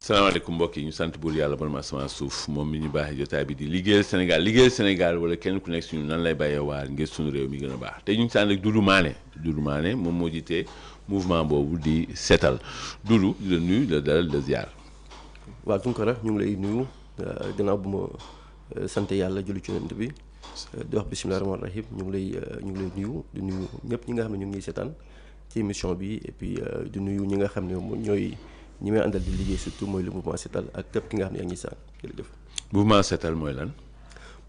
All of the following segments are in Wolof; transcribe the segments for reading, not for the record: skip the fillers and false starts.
salaamaaleykum mbokk yi ñu sant buur yàlla borom asamaan suuf moom mi ñu baaxee jotaay bi di liggéeyal Sénégal wala kenn ku nekk suñu nan lay bàyyee waar ngir suñu réew mi gën a baax te ñu ngi si ànd ak Doudou Mané moom moo jiite mouvement boobu di seetal Doudou di la nuyu la dalal la ziar. waaw Tunkara ñu ngi lay nuyu gannaaw bu ma sant yàlla julli ci Yonent bi di wax bisimilah rahmaani rahim ñu ngi lay nuyu di nuyu ñëpp ñi nga xam ne ñu ngi seetaan ci émission bi et puis di nuyu ñi nga xam ne ñooy. ñi may àndal di liggéey surtout mooy le mouvement seetal ak képp ki nga xam ne yaa ngi saan jërëjëf. mouvement seetal mooy lan.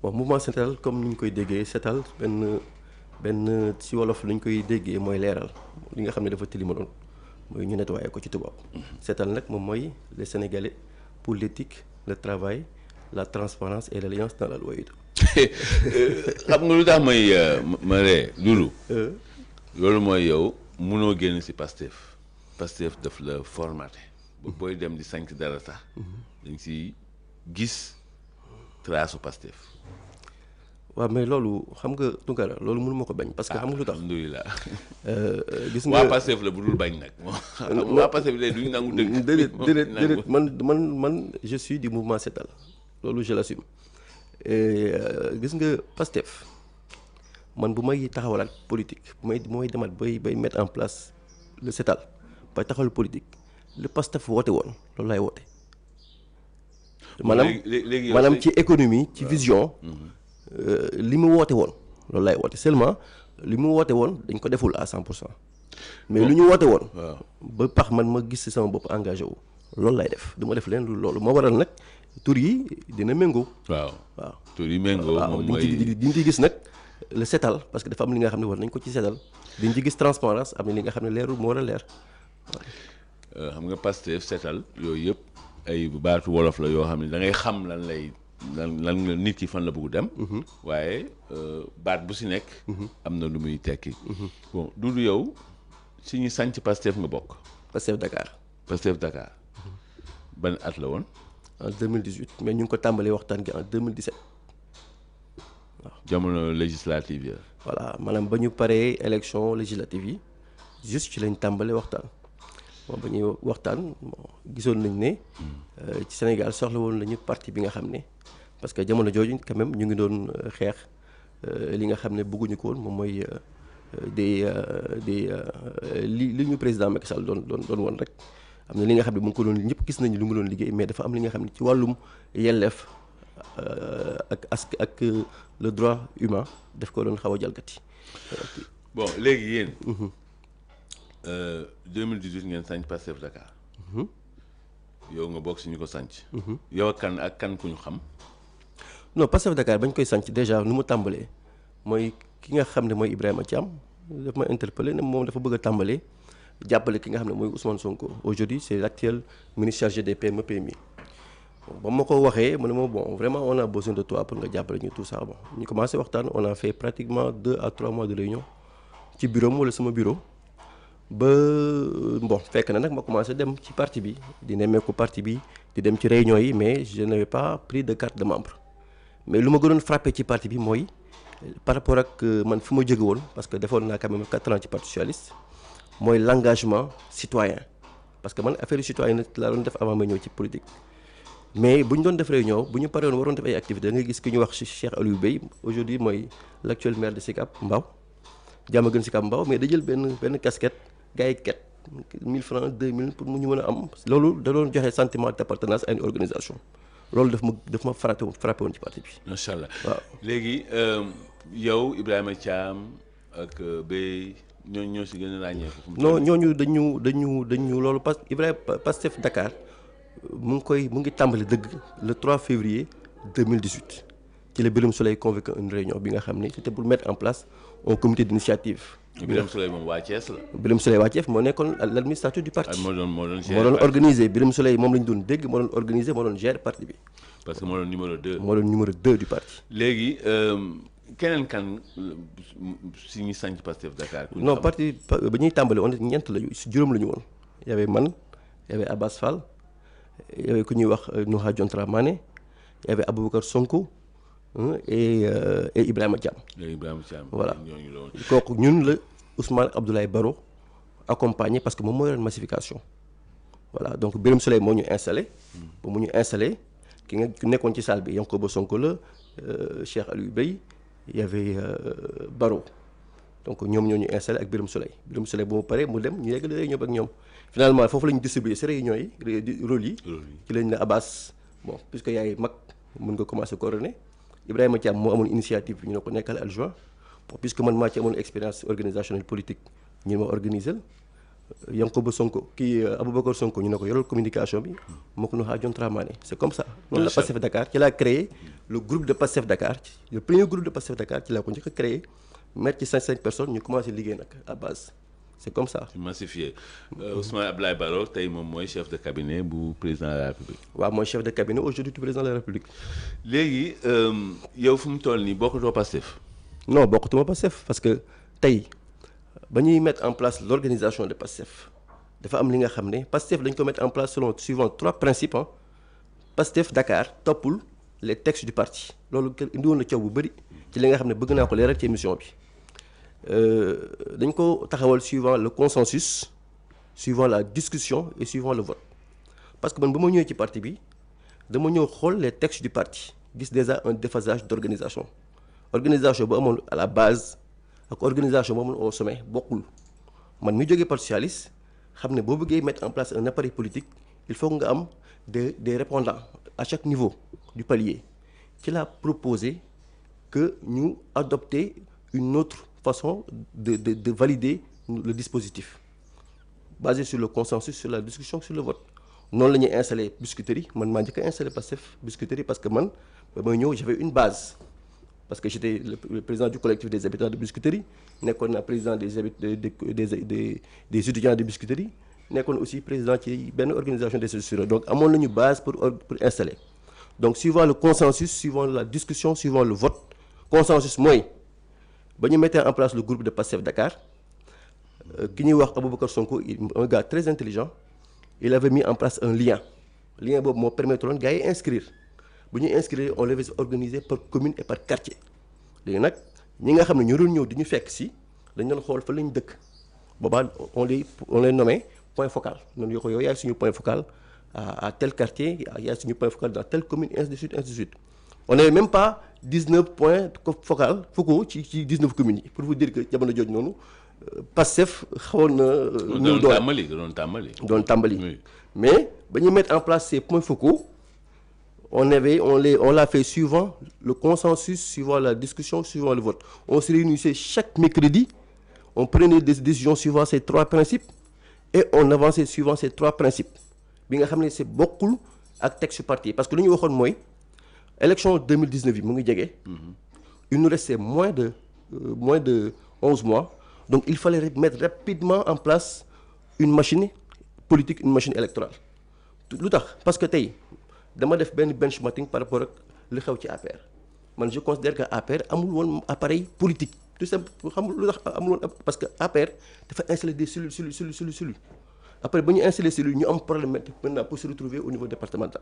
bon mouvement seetal comme ni ñu koy déggee seetal benn si wolof li ñu koy déggee mooy leeral li nga xam ne dafa tilimaloon mooy ñu nettoyé ko ci tubaab. seetal nag moom mooy les Sénégalais pour l'éthique le travail la transparence et l'alliance dans la loyauté. xam nga lu tax ma ree Doudou. loolu mooy yow munoo génn si Pastef daf la formaté. ba booy dem di sanc dara sax dañ si gis trace Pastef. waaw mais loolu xam nga Tunkara loolu mënu ma ko bañ parce que xam nga lu tax. alhamdulilah. gis nga waa Pastef la bu dul bañ nag. waa Pastef léegi duñu nangu dëgg. déedéet man je suis du mouvement seetal loolu je l'assume gis nga Pastef man bu may taxawalaat politique bu may demaat bay mettre en place le seetal bay taxawal politique. le Pastef woote woon loolu laay woote. maanaam ci économie ci vision. li mu woote woon loolu laay woote seulement li mu woote woon dañ ko deful à 100%. mais lu ñu woote woon. ba pax man ma gis sama bopp engagé wu. loolu laay def du ma def leen loolu moo waral nag tur yi dina méngoo. waaw tur yi méngoo. moom mooy diñ ci gis nag le seetal parce que dafa am li nga xam ne war nañ ko ci seetal diñ ci gis transparence am na li nga xam ne leerul moo war a leer. xam nga Pastef seetal yooyu yëpp ay baatu wolof la yoo xam ne da ngay xam lan la nit ki fan la bëgg dem. waaye baat bu si nekk. am na lu muy tekki. bon Doudou yow si ñu sanc Pastef nga bokk. Pastef Dakar. ban at la woon. en 2018 mais ñu ngi ko tàmbalee waxtaan gi en 2017 waaw. jamono législative yi. voilà maanaam ba ñu paree élection législative yi juste ci lañ tàmbalee waxtaan. bon ba ñuy waxtaan gisoon nañ ne ci Sénégal soxla woon nañu parti bi nga xam ne parce que jamono jooju quand même ñu ngi doon xeex li nga xam ne bëgguñu ko woon moom mooy li ñu président Macky Sall doon woon rek am na li nga xam ne mu ngi ko doon ñëpp gis nañu lu mu doon liggéey mais dafa am li nga xam ne ci wàllum yelleef ak le droit humain daf ko doon xaw a jalgati. bon léegi yéen. 2018 ngeen sanc Pastef Dakar. yow nga bokk si ñu ko sanc. yow ak kan ku ñu xam. non Pastef Dakar bañ koy sanc déjà nu mu tàmbalee mooy ki nga xam ne mooy Ibrahima Thiam daf ma interpellé ne moom dafa bëgg a tàmbalee jàppale ki nga xam ne mooy Ousmane Sonko aujourd'hui c'est l'actuel ministre chargé des PME PMI. ba ma ko waxee mu ne ma bon vraiment on a besoin de toi pour nga jàppale ñu tout ça bon ñu commencé waxtaan on a fait pratiquement 2 à 3 mois de réunion ci bureau wala sama bureau. ba bon fekk na nag ma commencé dem ci parti bi di nemmeeku parti bi di dem ci réunion yi mais je n'avais pas pris de carte de membre mais lu ma gënoon frappé ci parti bi mooy par rapport ak man fi ma jóge woon parce que defoon naa quand même 4 ans ci parti socialiste mooy l'engagement citoyen parce que man affaire yu citoyen nag laa doon def avant ma ñëw ci politique mais bu ñu doon def réunion bu ñu paree woon waroon def ay activités da ngay gis ki ñu wax ci Cheikh Aliou Bey aujourd'hui mooy l'actuel maire de Sicap Mbao Diamaguène Sicap Mbao mais da jël benn casquette gars yi ket 1000 francs 2000 pour mu ñu mën a am loolu da doon joxe sentiment d'appartenance à une organisation loolu daf ma frappé woon ci parti bi. macha allah waaw léegi yow Ibrahima Thiam ak Bey ñoo si gën a ràññeeku. non ñooñu dañu loolu parce que Ibrahima Pastef Dakar mu ngi tàmbali dëgg le 3 février 2018 ci la Birame Souleye convoqué une réunion bi nga xam ne c'était pour mettre en place un comité d'initiative. Birame Souleye moom waa Thiès la. Birame Souleye waa Thiès moo nekkoon l'administrateur du parti. moo doon organiser Birame Souleye moom la ñu doon dégg moo doon organiser moo doon gérer parti bi. parce que moo doon numéro 2. moo doon numéro 2 du parti. léegi keneen kan si ñu sanc Pastef Dakar. non parti ba ñuy tàmbali on ñeent lañu si juróom la ñu woon. y avait man y avait Abbas Fall y avait ku ñuy wax Nouha Diontra Mané y avait Aboubacar Sonko. et Ibrahima Thiam. Voilà kooku ñun la Ousmane Abdoulaye Baro accompagné parce que moom moo yoroon massification voilà donc Birame Souleye moo ñu installé. ba mu ñu installé ki nekkoon ci salle bi Yankoba Sonko la Cheikh Aliou Bey y avait Baro donc ñoom ñoo ñu installé ak Birame Souleye bu mu paree mu dem ñu yeggali réunion ak ñoom finalement foofu la ñu distribué si réunion yi rôle yi. ci lañ ne Abbas bon puisque yaay mag mën nga commencer coordonner Ibrahima Thiam moo amoon initiative bi ñu ne ko nekkal adjoint bon puisque man maa ci amoon expérience organisationnelle politique ñu ma organiser Yankoba Sonko kii Aboubacar Sonko ñu ne ko yoral communication bi moo ko nu xaa John Dramane c'est comme ça loolu la Pastef Dakar ci laa créé le groupe de Pastef Dakar le premier groupe de Pastef Dakar ci laa ko njëkk a créé mettre ci 5 personnes ñu commencé liggéey nag à base c'est comme ça. massifié Ousmane Abdoulaye Baro tey moom mooy chef de cabinet bu président de la République. waaw mooy chef de cabinet aujourd'hui du président de la République. léegi yow fu mu toll nii bokkutoo Pastef. non bokkutuma Pastef parce que tey ba ñuy mettre en place l'organisation de Pastef dafa am li nga xam ne Pastef dañ ko mettre en place suivant 3 principes ah Pastef Dakar toppul les textes du parti loolu indiwoon na coow bu bëri ci li nga xam ne bëgg naa ko leeral ci émission bi. dañ ko taxawal suivant le consensus suivant la discussion et suivant le vote parce que man ba ma ñëwee ci parti bi dama ñëw xool les textes du parti gis déjà un déphasage d'organisation bu amoon à la base ak organisation bu amoon au sommet bokkul man mi jógee parti socialiste xam ne boo bëggee mettre en place un appareil politique il faut nga am des répondants à chaque niveau du palier ci laa proposé que ñu adopter une autre façon de valider le dispositif basé sur le consensus, sur la discussion, sur le vote. noonu la ñuy installé Biscuiterie man maa njëkk a installé Pastef Biscuiterie parce que man ba may ñëw j'avais une base parce que j'étais le président du collectif des habitants de Biscuiterie nekkoon naa président des étudiants de Biscuiterie nekkoon aussi président ci benn organisation des structures donc amoon nañu base pour installer donc suivant le consensus suivant la discussion suivant le vote consensus mooy ba ñu mettre en place le groupe de Pastef Dakar ki ñuy wax Aboubacar Sonko un gars très intelligent il avait mis en place un lien boobu moo permettre woon gars yi inscrire bu ñuy inscrire on l'avait organisé par commune et par quartier léegi nag ñi nga xam ne ñoo doon ñëw di ñu fekk si dañ doon xool fa lañ dëkk boobaa on les nommé point focal noonu yoo ko yow yaay suñu point focal à tel quartier yaay suñu point focal dans telle commune ainsi de suite on n'avait même pas 19 points focaux ci 19 communes yi pour vous dire que jamono jooju noonu Pastef xawoon na. doon tàmbali mais ba ñuy mettre en place ces points focaux on l'a fait suivant le consensus suivant la discussion suivant le vote on se réunissait chaque mercredi on prenait des décisions suivant ces 3 principes et on avançait suivant ces 3 principes bi nga xam ne c'est bokkul ak texte parti parce que lu ñu waxoon mooy élection 2019 yi mu ngi jege. il nous restait moins de 11 mois. Donc il fallait mettre rapidement en place une machine politique, une machine électorale. lu tax parce que tey dama def benn benchmarking par rapport ak li xew ci APR man je considère que APR amul woon appareil politique tout ça xamul lu tax amul woon parce que APR dafa installer des cellules après ba ñu installer cellules ñu am problème maintenant pour se retrouver au niveau départemental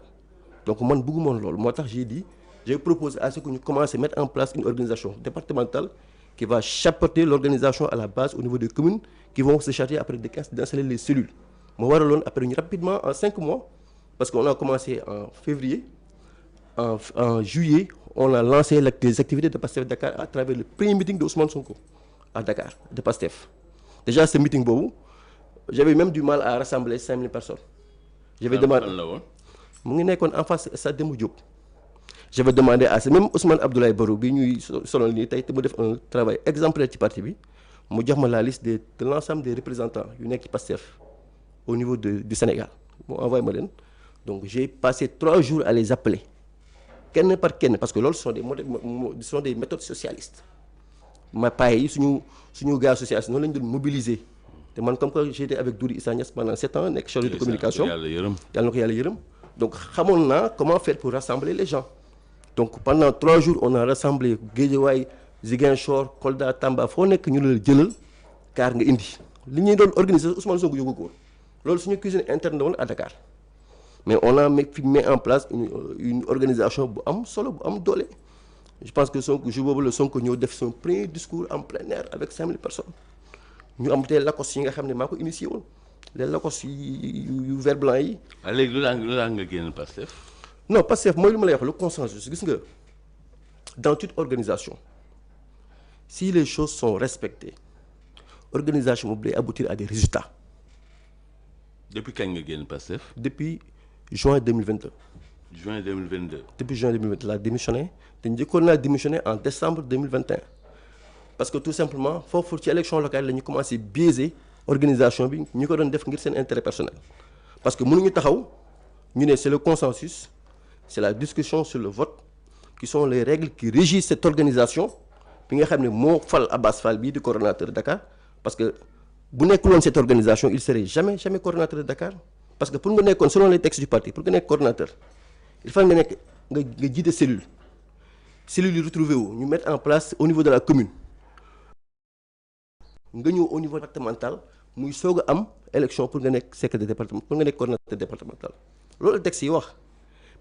donc man bëgguma woon loolu moo tax j'ai proposé à ce que ñu commencer mettre en place une organisation départementale qui va chapeauter l'organisation à la base au niveau des communes qui vont se charger après d'installer les cellules moo waraloon après ñu rapidement en 5 mois parce qu'on a commencé en février en juillet on a lancé les activités de Pastef Dakar à travers le premier meeting de Ousmane Sonko à Dakar de Pastef déjà ce meeting boobu j'avais même du mal à rassembler 5000 personnes j'avais demandé mu ngi nekkoon en face Stade Demba Diop j'avais demandé à ce même Ousmane Abdoulaye Baro bi ñuy sonal nii tey te mu def un travail exemplaire ci parti bi mu jox ma la liste de l'ensemble des représentants yu nekk ci Pastef au niveau du Sénégal mu envoyé ma leen donc j'ai passé 3 jours à les appeler kenn par kenn parce que loolu ce sont des méthodes socialistes ma paye yi suñu gars socialistes noonu lañu doon mobiliser te man comme que j'étais avec Douri Issa Niass pendant 7 ans nekk chargé de communication yàlla na ko yàlla yërëm donc xamoon naa comment faire pour rassembler les gens donc pendant 3 jours on a rassemblé Guédiawaye Ziguinchor Kolda Tamba foo nekk ñu la jëlal car nga indi li ñuy doon organiser Ousmane Sonko yóbbu ko loolu suñu cuisine interne la woon à Dakar mais on a mis en place une organisation bu am solo bu am doole je pense que Sonko jour boobu la Sonko ñëw def son premier discours en plein air avec 5000 personnes ñu am tey lakos yi nga xam ne maa ko initié woon les locos yu vert blanc yi. ah léegi lu tax nga génn Pastef. non Pastef mooy li ma lay wax le consensus gis nga dans toute organisation si les choses sont respectées organisation boobu day aboutir à des résultats. depuis kañ nga génn Pastef. depuis juin 2022. juin 2022. depuis juin 2022 laa démissionné te njëkkoon naa démissionné en décembre 2021 parce que tout simplement foofu ci élection locale la ñu commencé biaiser organisation bi ñu ko doon def ngir seen intérêt personnel parce que mënuñu taxaw ñu ne c'est le consensus c'est la discussion sur le vote qui sont les règles qui régissent cette organisation bi nga xam ne moo fal Abass Fall bii di coordonnateur de Dakar parce que bu nekkul woon cette organisation il serait jamais coordonnateur de Dakar parce que pour nga nekkoon selon les textes du parti pour nga nekk coordonnateur il faut nga nekk nga jiite cellule yi retrouvé wu ñu mettre en place au niveau de la commune nga ñëw au niveau départemental muy soog a am élection pour nga nekk secrétaire département pour nga nekk coordonnateur départemental loolu la texte yi wax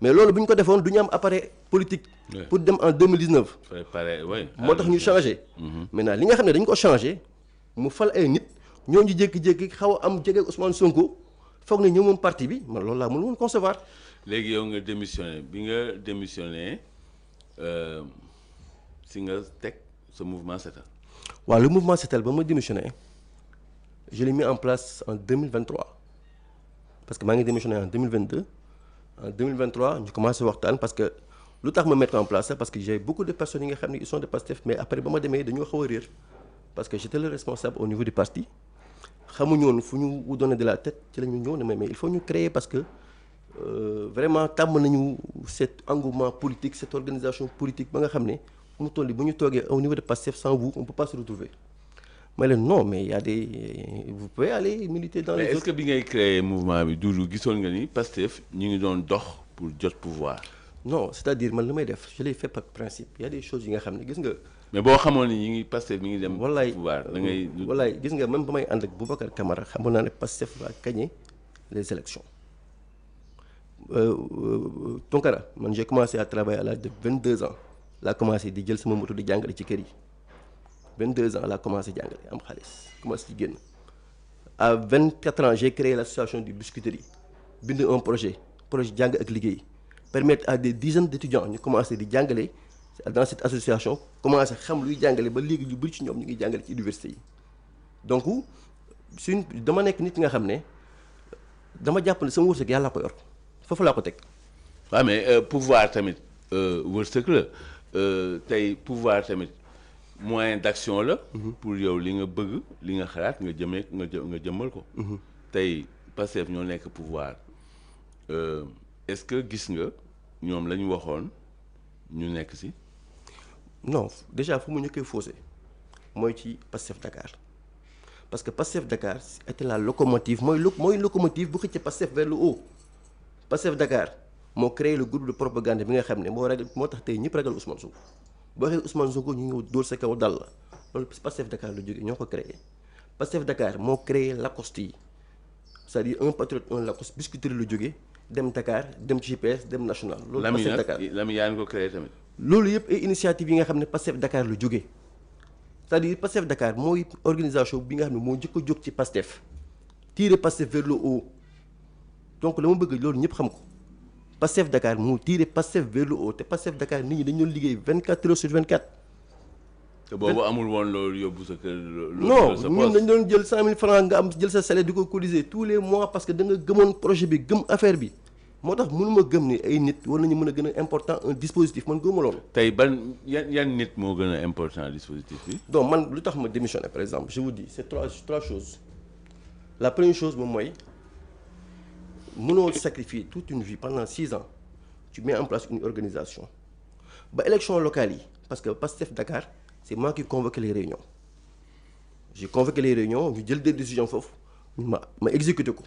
mais loolu bu ñu ko defoon du ñu am appareil politique. pour dem en 2019. moo tax ñu changé. maintenant li nga xam ne dañ ko changé mu fal ay nit ñooñu jékki-jékki xaw a am jege Ousmane Sonko foog ne ñëw moom parti bi man loolu laa mënu woon concevoir. léegi yow nga démissionné bi nga démissionné si nga teg sa mouvement Setal. waaw le mouvement Setal ba ma démissionné je l'ai mis en place en 2023 parce que maa ngi démissionné en 2022 en 2023 ñu commencé waxtaan parce que lu tax ma mettre en place ça parce que j'ai beaucoup de personnes yi nga xam ne ils sont de Pastef mais après ba ma demee dañoo xaw a réer parce que j'étais le responsable au niveau du parti xamuñu woon fu ñu donner de la tête ci la ñu ñëw ne mais il faut ñu créer parce que vraiment tàmm nañu cet engouement politique cette organisation politique ba nga xam ne fu mu toll bu ñu toogee au niveau de Pastef sans vous on peut pas se retrouver mais leen non mais y a des vous pouvez aller militer dans les autres. Est-ce que bi ngay créer mouvement bi Doudou gisoon nga ni Pastef ñu ngi doon dox pour jot pouvoir. non c'est-à-dire man li may def je l'ai fait par principe y a des choses yi nga xam ne gis nga. mais boo xamoon ni ñi ngi Pastef mi ngi dem. wallaay pouvoir da ngay. wallaay gis nga même ba may ànd ak Boubacar Camara xamoon naa ne Pastef va gagner les élections Tounkara man j'ai commencé à travailler à l'âge de 22 ans laa commencé di jël sama moto di jàngale ci kër yi 22 ans laa commencé jàngale am xaalis commencé ci génn à 24 ans j'ai créé l'association du Biscuiterie bind un projet jàng ak liggéey permettre à des dizaines d'étudiants ñu commencé di jàngale dans cette association commencé xam luy jàngale ba léegi ñu bëri ci ñoom ñu ngi jàngale ci université yi donc suñ dama nekk nit nga xam ne dama jàpp ne sama wërsëg yàlla ko yor foofu laa ko teg. waaw mais pouvoir tamit wërsëg la tey pouvoir tamit moyen d'action la. pour yow li nga bëgg li nga xalaat nga jëmmal ko. tey Pastef ñoo nekk pouvoir est-ce que gis nga ñoom la ñu waxoon ñu nekk ci. non déjà fu mu ñu koy faussé mooy ci Pastef Dakar parce que Pastef Dakar était la locomotive mooy locomotive bu xëcc Pastef vers le haut Pastef Dakar moo créé le groupe de propagande bi nga xam ne moo tax tey ñëpp ragal Ousmane Sonko boo waxee Ousmane Sonko ñu ñëw dóor sa kaw dal la loolu Pastef Dakar la jógee ñoo ko créé Pastef Dakar moo créé Lacoste yi c'est-à-dire un patriote un Lacoste Biscuiterie la jógee dem Dakar dem ci GPS dem national. loolu Pastef Dakar Lami yaa ngi ko créé tamit. loolu yëpp ay initiative yi nga xam ne Pastef Dakar la jógee c'est-à-dire Pastef Dakar mooy organisation bi nga xam ne moo njëkk a jóg ci Pastef tirer Pastef vers le haut donc dama bëgg loolu ñëpp xam ko Pastef Dakar moo tirer Pastef vers le haut te Pastef Dakar nit ñi dañu doon liggéey 24 heures sur 24. te boobu amul woon loolu yóbbu sa kër. non ñun dañu doon jël 100 000 francs nga am jël sa salaire di ko cotiser tous les mois parce que da nga gëmoon projet bi gëm affaire bi. moo tax mënuma gëm ni ay nit war nañu mën a gën a important un dispositif man gëmuma loolu. tey yan nit moo gën a important dispositif bi. donc man lu tax ma démissionné par exemple je vous dis c'est trois choses la première chose moom mooy mënoo sacrifier toute une vie pendant 6 ans tu mets en place une organisation ba élection locale yi parce que Pastef Dakar c'est moi qui convoque les réunions j'ai convoqué les réunions ñu jël des décisions foofu ma exécuté ko.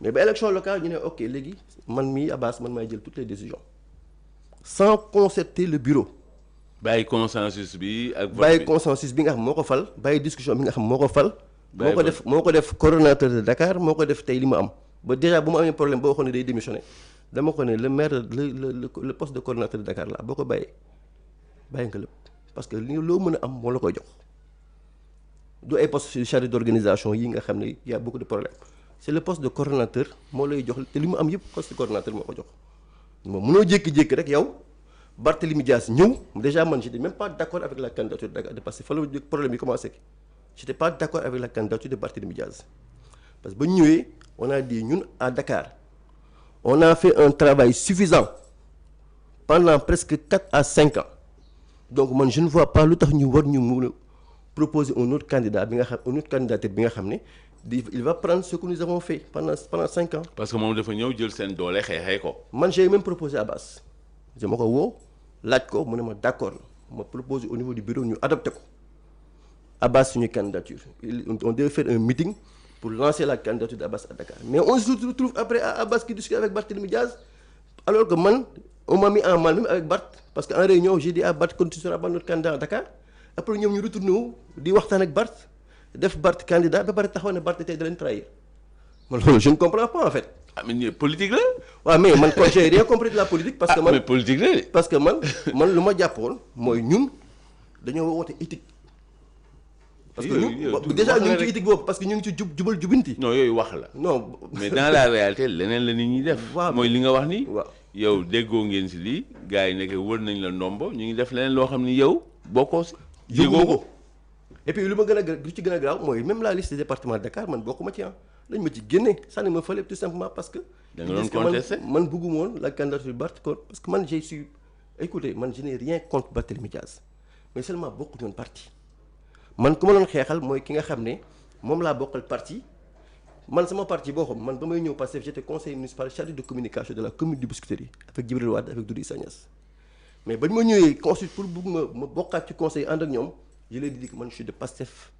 mais ba élection locale ñu ne ok léegi man mii Abass man maay jël toutes les décisions sans concerter le bureau. bàyyi consensus bi ak. bàyyi consensus bi nga xam moo ko fal bàyyi discussion bi nga xam moo ko fal. moo ko def coordonnateur de Dakar moo ko def tey li mu am. ba déjà bu ma amee problème boo waxoon ne day démissionner dama ko ne le maire le poste de coordonnateur de Dakar la boo ko bàyyi nga lépp parce que li loo mën a am moo la koy jox du ay poste chargé d'organisation yi nga xam ne y a beaucoup de problèmes. c'est le poste de coordonnateur moo lay jox te li mu am yëpp poste de coordonnateur moo ko jox moom mënoo jékki-jékki rek yow Barthélémy Dias ñëw déjà man j'étais même pas d'accord avec la candidature de Pastef fa la problème yi commencé j'étais pas d'accord avec la candidature de Barthélémy Dias parce que ba ñu ñëwee on a dit ñun à Dakar on a fait un travail suffisant pendant presque 4 à 5 ans donc man je ne vois pas lu tax ñu war ñu mun a proposer un autre candidat bi nga xam une autre candidature bi nga xam ne il va prendre ce que nous avons fait pendant 5 ans. parce que moom dafa ñëw jël seen doole xeexee ko. man j'ai même proposé Abbas je ma ko woo laaj ko mu ne ma d'accord ma proposé au niveau du bureau ñu adopté ko Abbas suñu candidature on devait faire un meeting pour lancer la candidature d'Abbas à Dakar mais on se retrouve après à Abbas qui discute avec Barthélémy Diaz alors que man on m'a mis en mal même avec Bart parce que en réunion j'ai dit à Bart quand tu seras pas notre candidat à Dakar après ñoom ñu retourné wu di waxtaan ak Bart def Bart candidat ba pare taxaw ne Bart tey da leen trahir man loolu je ne comprends pas en fait. ah mais politique la. waaw mais man kon j'ai rien compris de la politique. parce que man mais politique la. parce que man lu ma jàppoon mooy ñun dañoo woote éthique. parce que ñun déjà ñu ngi ci éthique boobu parce que ñu ngi ci jubal jubinti. non yooyu wax la. non mais dans la réalité leneen la nit ñi def. waaw mooy li nga wax ni. waaw yow déggoo ngeen si lii gars yi nekk wër nañ la ndombo ñu ngi def leneen loo xam ni yow bokkoo si. yëgoo ko et puis lu ma gën a lu ci gën a graaw mooy même la liste des départements de Dakar man bokkuma ci dañ ma ci génne sànni ma fële tout simplement parce que. da nga doon contesté man bëgguma woon la candidature Bart parce que man j'ai su écoutez man je n'ai rien contre Barthélémy Diaz mais seulement bokkuñu woon parti man ku ma doon xeexal mooy ki nga xam ne moom laa bokkal parti man sama parti boo xam man ba may ñëw Pastef j'étais conseiller municipal chargé de communication de la commune de Biscuiterie avec Djibril Wade avec Doudou Issa Niasse mais ba ñu ma ñëwee conseil pour bëgg ma bokkaat ci conseil ànd ak ñoom je leur ai dit que man je suis de Pastef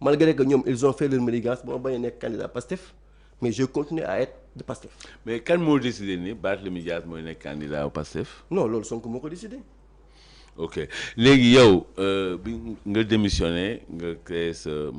malgré que ñoom ils ont fait leur manigance ba ma bañ a nekk candidat Pastef mais je continue à être de Pastef. mais kan moo décidé ni Barthélémy Dias mooy nekk candidat au Pastef. non loolu Sonko moo ko décidé. ok léegi yow bi nga démissionné nga créé sa